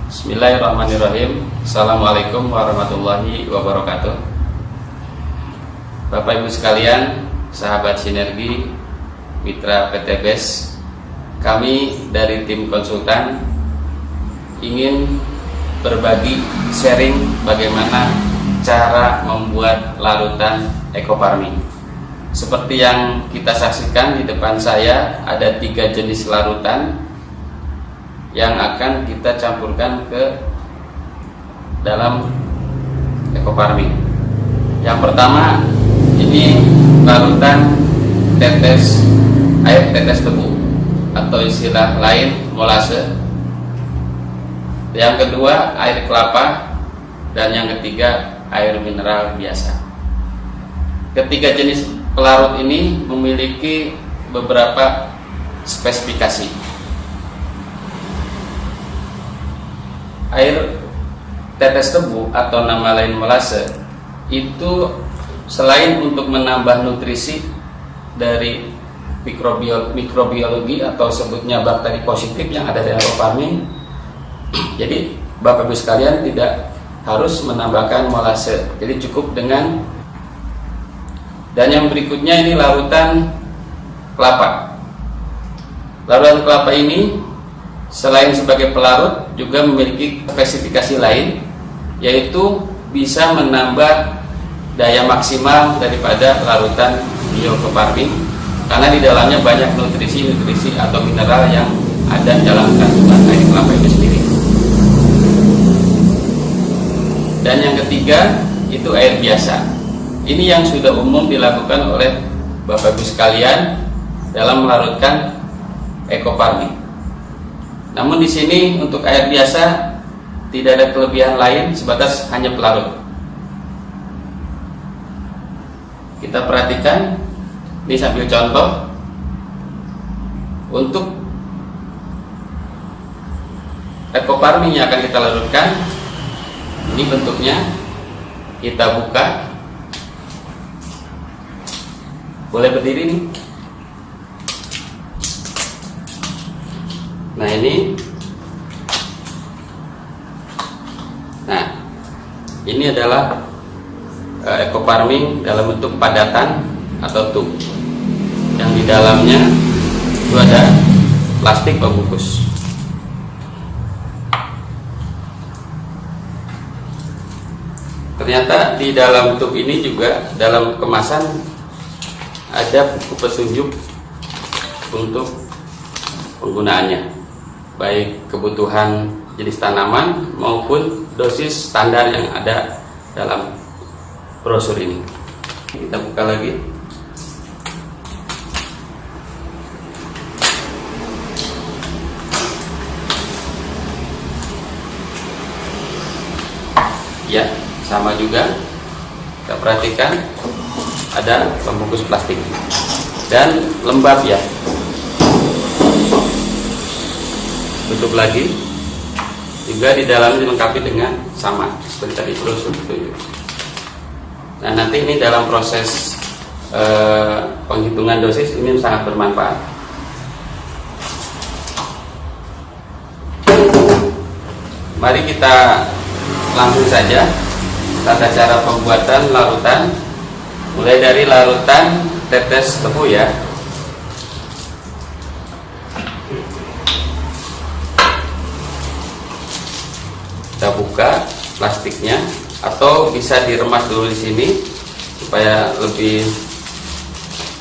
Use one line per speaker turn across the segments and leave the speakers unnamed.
Bismillahirrahmanirrahim. Assalamualaikum warahmatullahi wabarakatuh. Bapak Ibu sekalian, sahabat Sinergi, mitra PT BES, kami dari tim konsultan ingin berbagi sharing bagaimana cara membuat larutan ekofarming. Seperti yang kita saksikan di depan saya, ada 3 jenis larutan yang akan kita campurkan ke dalam ekofarming. Yang pertama, ini larutan air tetes tebu atau istilah lain molase. Yang kedua, air kelapa, dan yang ketiga, air mineral biasa. Ketiga jenis pelarut ini memiliki beberapa spesifikasi. Air tetes tebu atau nama lain molase itu selain untuk menambah nutrisi dari mikrobiologi atau sebutnya bakteri positif yang ada di ekofarming, jadi Bapak Ibu sekalian tidak harus menambahkan molase, jadi cukup dengan. Dan yang berikutnya ini larutan kelapa. Larutan kelapa ini selain sebagai pelarut juga memiliki spesifikasi lain, yaitu bisa menambah daya maksimal daripada larutan biofarming karena di dalamnya banyak nutrisi atau mineral yang ada dalam kandungan air kelapa itu sendiri. Dan yang ketiga itu air biasa. Ini yang sudah umum dilakukan oleh Bapak Ibu sekalian dalam melarutkan ekofarming. Namun di sini untuk air biasa tidak ada kelebihan lain sebatas hanya pelarut. Kita perhatikan, ini sambil contoh. Untuk ekofarming yang akan kita larutkan, ini bentuknya, kita buka. Boleh berdiri nih. Nah ini adalah ekofarming dalam bentuk padatan atau tub yang di dalamnya itu ada plastik pembungkus. Ternyata di dalam tub ini juga dalam kemasan ada buku petunjuk untuk penggunaannya, baik kebutuhan jenis tanaman maupun dosis standar yang ada dalam brosur ini. Kita buka lagi. Ya, sama juga. Kita perhatikan ada pembungkus plastik dan lembab ya. Tutup lagi, juga di dalamnya dilengkapi dengan sama seperti tadi brosur itu. Nah nanti ini dalam proses penghitungan dosis ini sangat bermanfaat. Mari kita langsung saja tata cara pembuatan larutan, mulai dari larutan tetes tebu ya. Kita buka plastiknya atau bisa diremas dulu di sini supaya lebih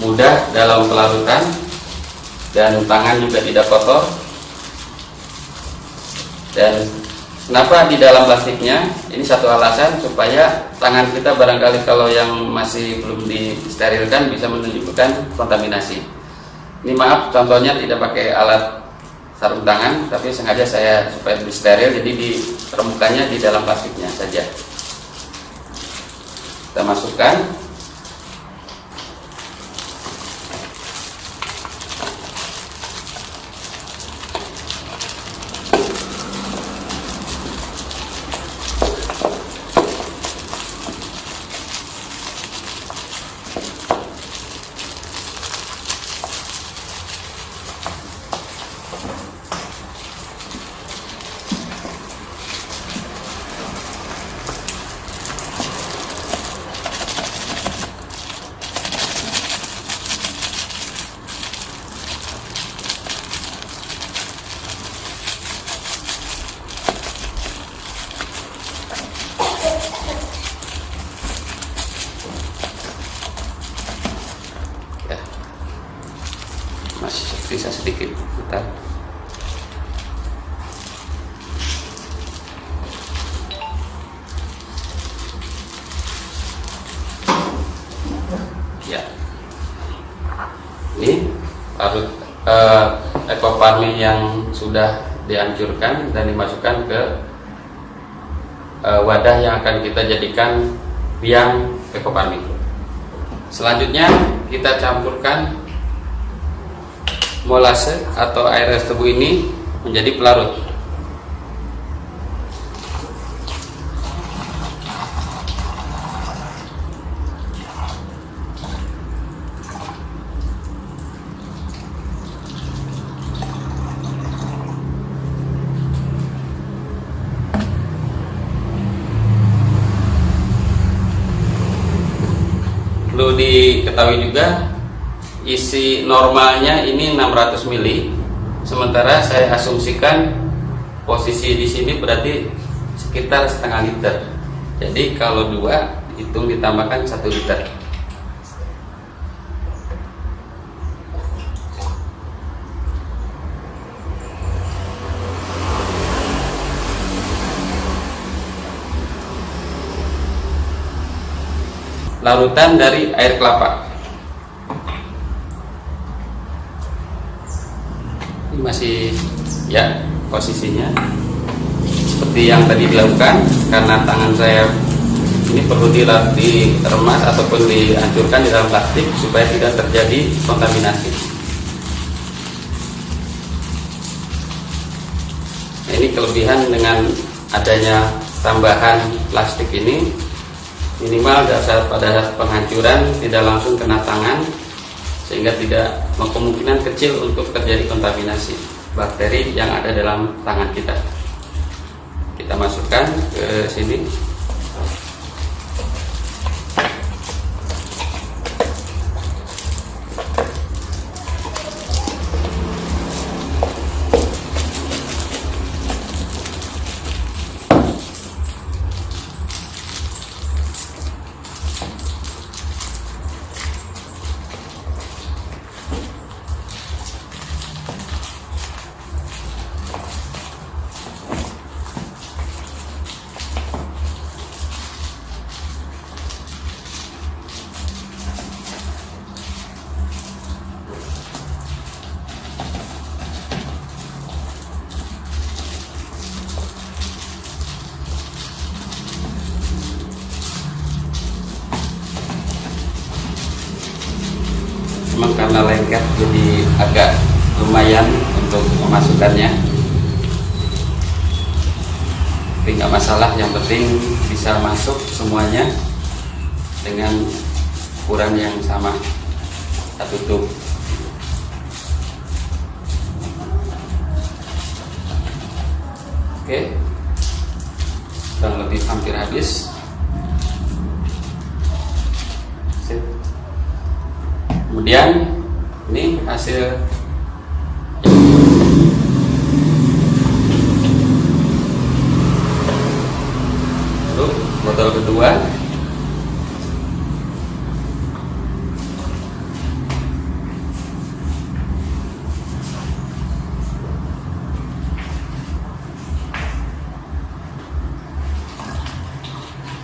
mudah dalam pelarutan dan tangan juga tidak kotor. Dan kenapa di dalam plastiknya? Ini satu alasan supaya tangan kita barangkali kalau yang masih belum disterilkan bisa menunjukkan kontaminasi. Ini maaf contohnya tidak pakai alat sarung tangan, tapi sengaja saya supaya lebih steril, jadi ditemukannya di dalam plastiknya saja. Kita masukkan. sebentar. Ya, ini larut ekoparmin yang sudah dihancurkan dan dimasukkan ke wadah yang akan kita jadikan biang ekoparmin. Selanjutnya kita campurkan molase atau air es tebu ini menjadi pelarut. Perlu diketahui juga isi normalnya ini 600 ml, sementara saya asumsikan posisi di sini berarti sekitar setengah liter. Jadi kalau 2 hitung ditambahkan 1 liter. Larutan dari air kelapa. Ini masih ya posisinya seperti yang tadi dilakukan, karena tangan saya ini perlu diremas ataupun dihancurkan di dalam plastik supaya tidak terjadi kontaminasi. Nah, ini kelebihan dengan adanya tambahan plastik ini, minimal pada saat penghancuran tidak langsung kena tangan, sehingga tidak kemungkinan kecil untuk terjadi kontaminasi bakteri yang ada dalam tangan kita. Kita masukkan ke sini. Memang karena lengket jadi agak lumayan untuk memasukkannya, tapi nggak masalah, yang penting bisa masuk semuanya dengan ukuran yang sama. Kita tutup. Oke, kurang lebih hampir habis. Kemudian ini hasil botol kedua.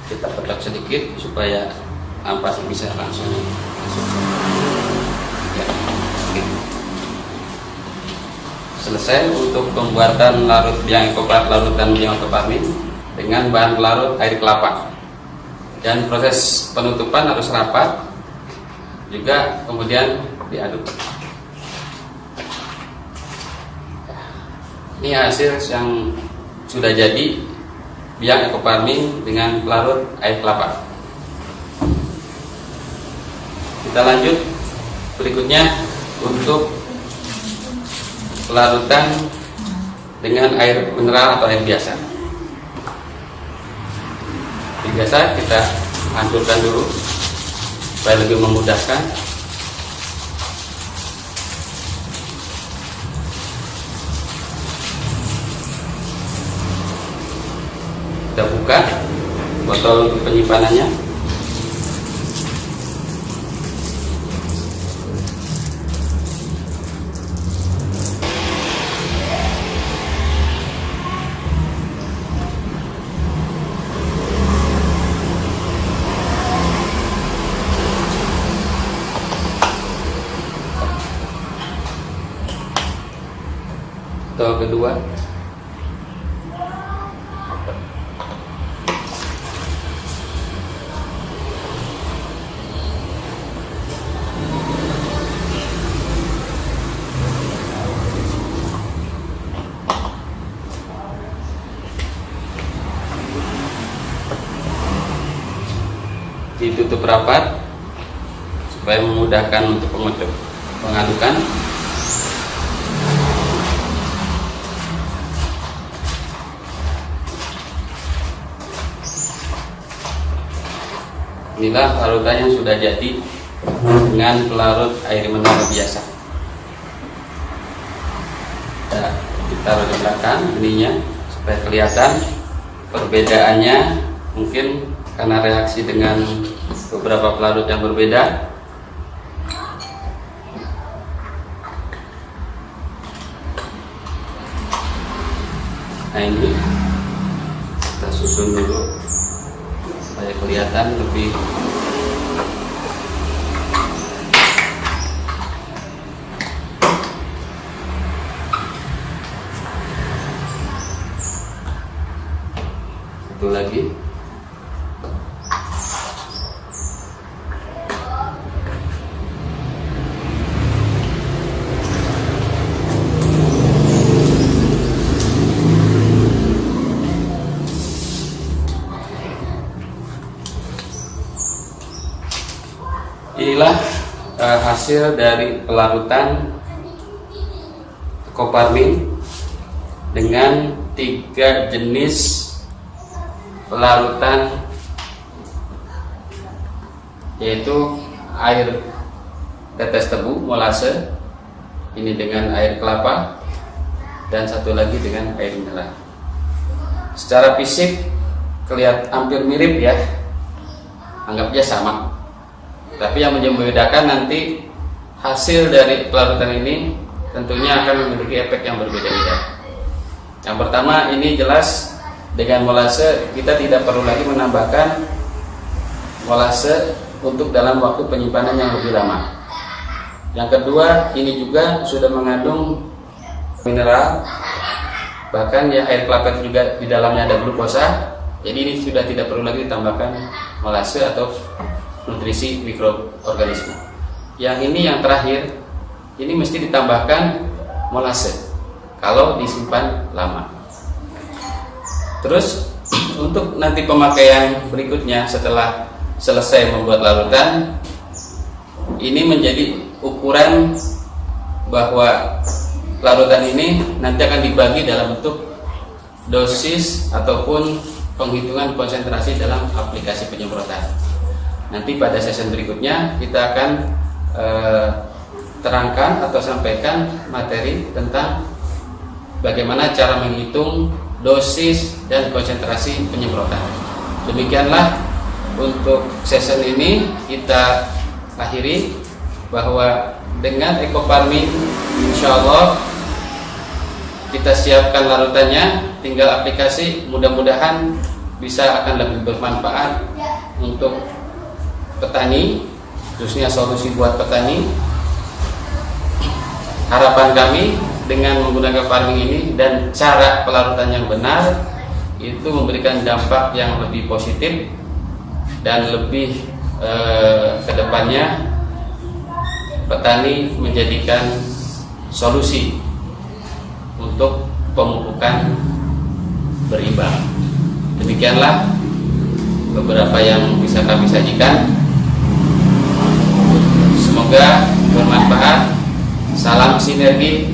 Kita petak sedikit supaya ampas bisa langsung masuk. Ya, selesai untuk pembuatan larutan biang ekoparmin dengan bahan pelarut air kelapa, dan proses penutupan harus rapat juga, kemudian diaduk. Ini hasil yang sudah jadi biang ekoparmin dengan pelarut air kelapa. Kita lanjut berikutnya untuk pelarutan dengan air mineral atau air biasa. Air biasa kita hancurkan dulu supaya lebih memudahkan. Kita buka botol untuk penyimpanannya. level kedua. Ditutup rapat supaya memudahkan untuk pengadukan. Inilah larutan yang sudah jadi dengan pelarut air mineral biasa. Nah, kita taruh di belakang ininya supaya kelihatan perbedaannya, mungkin karena reaksi dengan beberapa pelarut yang berbeda. Nah, ini kita susun dulu supaya kelihatan lebih satu lagi. Inilah hasil dari pelarutan Ecoparmin dengan 3 jenis pelarutan, yaitu air tetes tebu molase, ini dengan air kelapa, dan satu lagi dengan air mineral. Secara fisik kelihatan hampir mirip ya, anggapnya sama. Tapi yang membedakan nanti hasil dari pelarutan ini tentunya akan memiliki efek yang berbeda-beda. Yang pertama, ini jelas dengan molase kita tidak perlu lagi menambahkan molase untuk dalam waktu penyimpanan yang lebih lama. Yang kedua, ini juga sudah mengandung mineral, bahkan ya air kelapa juga di dalamnya ada glukosa. Jadi ini sudah tidak perlu lagi ditambahkan molase atau nutrisi mikroorganisme. Yang ini yang terakhir, ini mesti ditambahkan molase kalau disimpan lama. Terus untuk nanti pemakaian berikutnya setelah selesai membuat larutan, ini menjadi ukuran bahwa larutan ini nanti akan dibagi dalam bentuk dosis ataupun penghitungan konsentrasi dalam aplikasi penyemprotan. Nanti pada sesi berikutnya kita akan terangkan atau sampaikan materi tentang bagaimana cara menghitung dosis dan konsentrasi penyemprotan. Demikianlah untuk sesi ini kita akhiri, bahwa dengan Ecoparmin insya Allah kita siapkan larutannya, tinggal aplikasi, mudah-mudahan bisa akan lebih bermanfaat untuk petani, khususnya solusi buat petani. Harapan kami dengan menggunakan farming ini dan cara pelarutan yang benar itu memberikan dampak yang lebih positif dan lebih kedepannya petani menjadikan solusi untuk pemupukan berimbang. Demikianlah beberapa yang bisa kami sajikan. Semoga bermanfaat. Salam sinergi,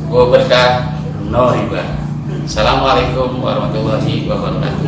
gua berkah, no riba. Assalamualaikum warahmatullahi wabarakatuh.